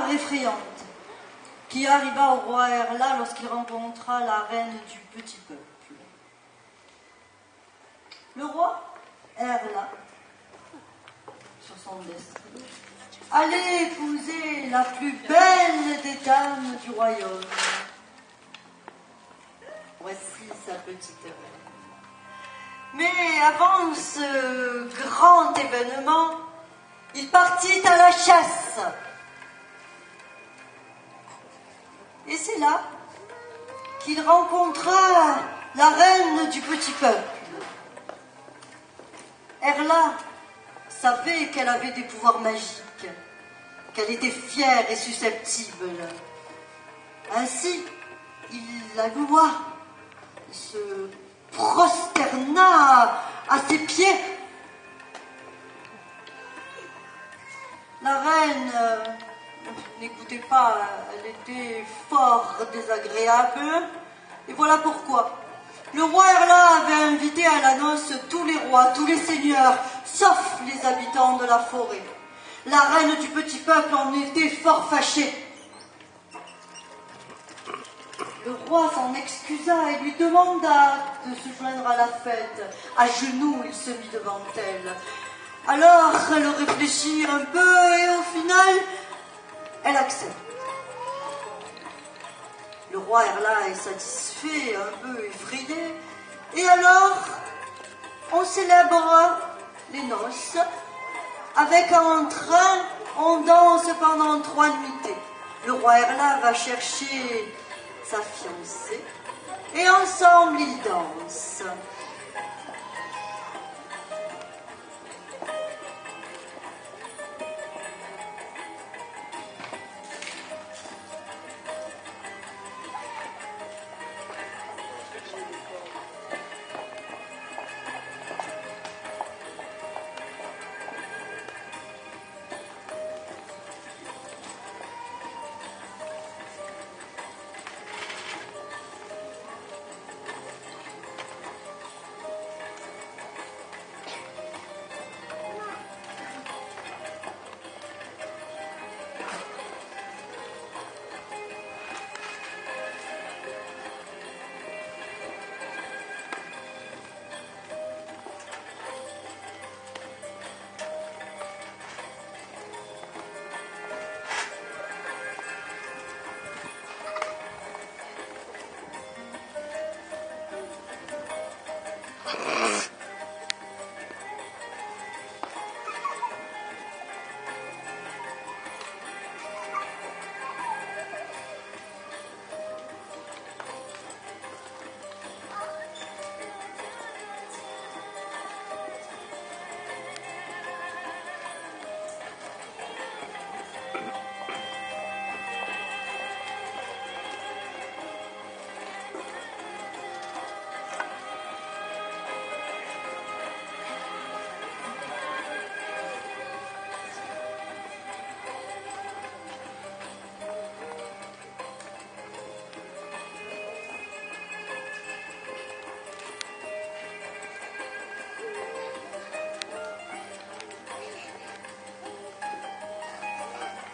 histoire effrayante qui arriva au roi Erla lorsqu'il rencontra la reine du petit peuple. Le roi Erla, sur son destin, allait épouser la plus belle des dames du royaume. Voici sa petite reine. Mais avant ce grand événement, il partit à la chasse. Et c'est là qu'il rencontra la reine du petit peuple. Erla savait qu'elle avait des pouvoirs magiques, qu'elle était fière et susceptible. Ainsi, il la loua, se prosterna à ses pieds. La reine n'écoutait pas, elle était fort désagréable, et voilà pourquoi. Le roi Erla avait invité à la noce tous les rois, tous les seigneurs, sauf les habitants de la forêt. La reine du petit peuple en était fort fâchée. Le roi s'en excusa et lui demanda de se joindre à la fête. À genoux, il se mit devant elle. Alors, elle réfléchit un peu et au final, elle accepte. Le roi Erla est satisfait, un peu effrayé. Et alors, on célèbre les noces. Avec un train, on danse pendant 3 nuitées. Le roi Erla va chercher sa fiancée et ensemble ils dansent.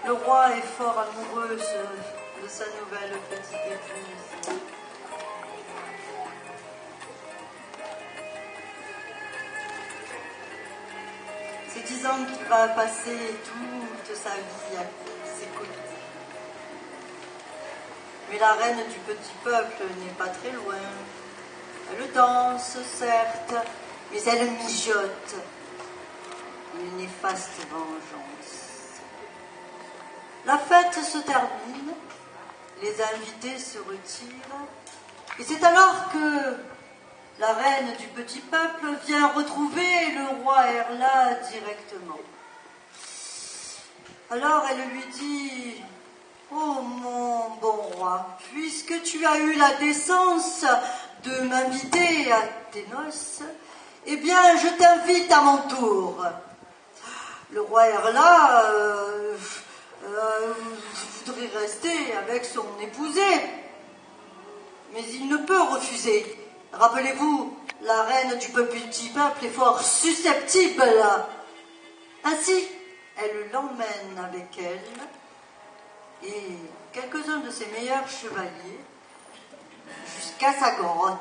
Le roi est fort amoureux de sa nouvelle petite épouse. Se disant qu'il va passer toute sa vie à ses côtés. Mais la reine du petit peuple n'est pas très loin. Elle danse, certes, mais elle mijote une néfaste vengeance. La fête se termine, les invités se retirent, et c'est alors que la reine du petit peuple vient retrouver le roi Erla directement. Alors elle lui dit « Oh mon bon roi, puisque tu as eu la décence de m'inviter à tes noces, eh bien je t'invite à mon tour. » Le roi Erla voudrait rester avec son épousée, mais il ne peut refuser. Rappelez-vous, la reine du petit peuple est fort susceptible. Ainsi, elle l'emmène avec elle et quelques-uns de ses meilleurs chevaliers jusqu'à sa grotte.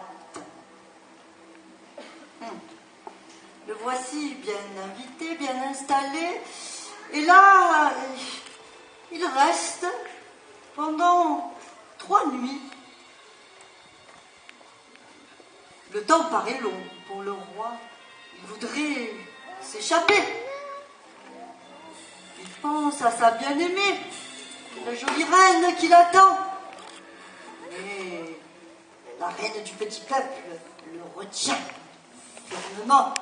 Le voici bien invité, bien installé, et là, il reste pendant 3 nuits. Le temps paraît long pour le roi. Il voudrait s'échapper. Il pense à sa bien-aimée, la jolie reine qui l'attend. Mais la reine du petit peuple le retient fermement.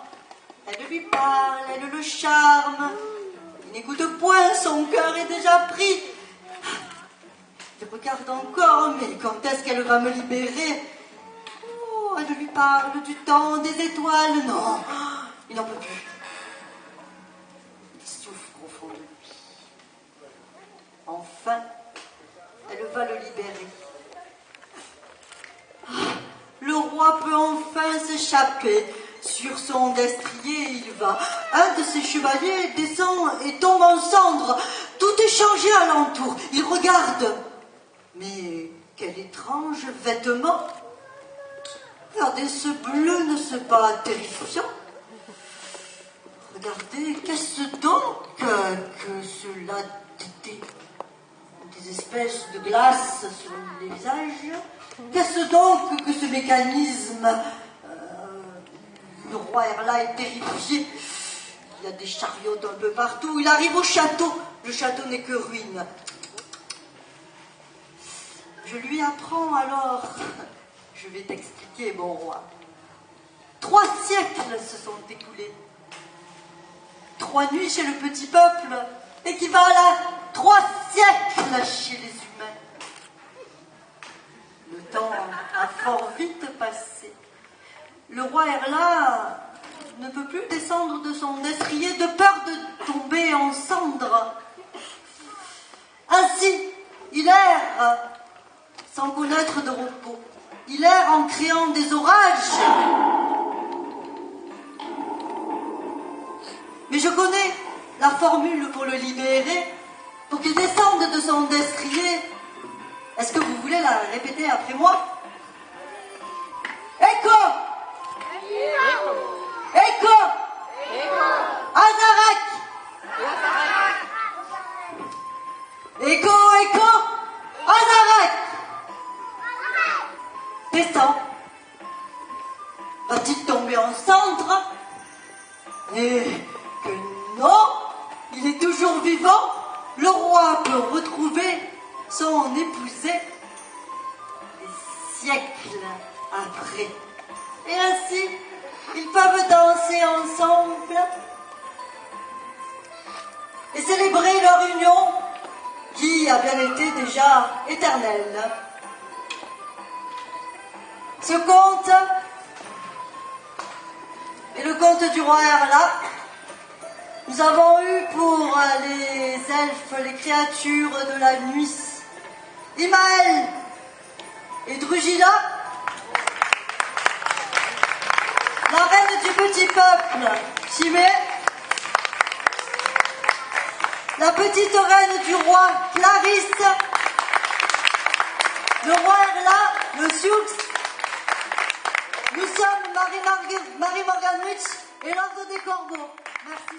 Elle lui parle, elle le charme. Il n'écoute point, son cœur est déjà pris. Il regarde encore, mais quand est-ce qu'elle va me libérer? Oh, elle lui parle du temps, des étoiles. Non, il n'en peut plus. Il souffre au fond de lui. Enfin, elle va le libérer. Le roi peut enfin s'échapper. Sur son destrier, il va. Un de ses chevaliers descend et tombe en cendres. Tout est changé alentour. Il regarde. Mais quel étrange vêtement. Regardez, ce bleu ne se pas terrifiant. Regardez, qu'est-ce donc que cela des espèces de glace sur les visages? Qu'est-ce donc que ce mécanisme? Le roi Erla est terrifié. Il y a des chariots un peu partout. Il arrive au château. Le château n'est que ruine. Je lui apprends alors. Je vais t'expliquer, mon roi. 3 siècles se sont écoulés. 3 nuits chez le petit peuple équivalent à 3 siècles chez les humains. Le temps a fort vite passé. Le roi Erla ne peut plus descendre de son destrier de peur de tomber en cendres. Ainsi, il erre sans connaître de repos. Il erre en créant des orages. Mais je connais la formule pour le libérer, pour qu'il descende de son destrier. Est-ce que vous voulez la répéter après moi? Écho! Écho! Azarak! Écho, écho! Azarak! Descend. Va-t-il tomber en cendres? Et que non, il est toujours vivant. Le roi peut retrouver son épousée des siècles après. Et ainsi, ils peuvent danser ensemble et célébrer leur union qui a bien été déjà éternelle. Ce conte est le conte du roi Erla. Nous avons eu pour les elfes, les créatures de la nuit, Imael et Drugila. La reine du petit peuple, Chimé. La petite reine du roi, Clarisse. Le roi Erla, le Sioux. Nous sommes Marie-Morgane Witch et l'Ordre des Corbeaux. Merci.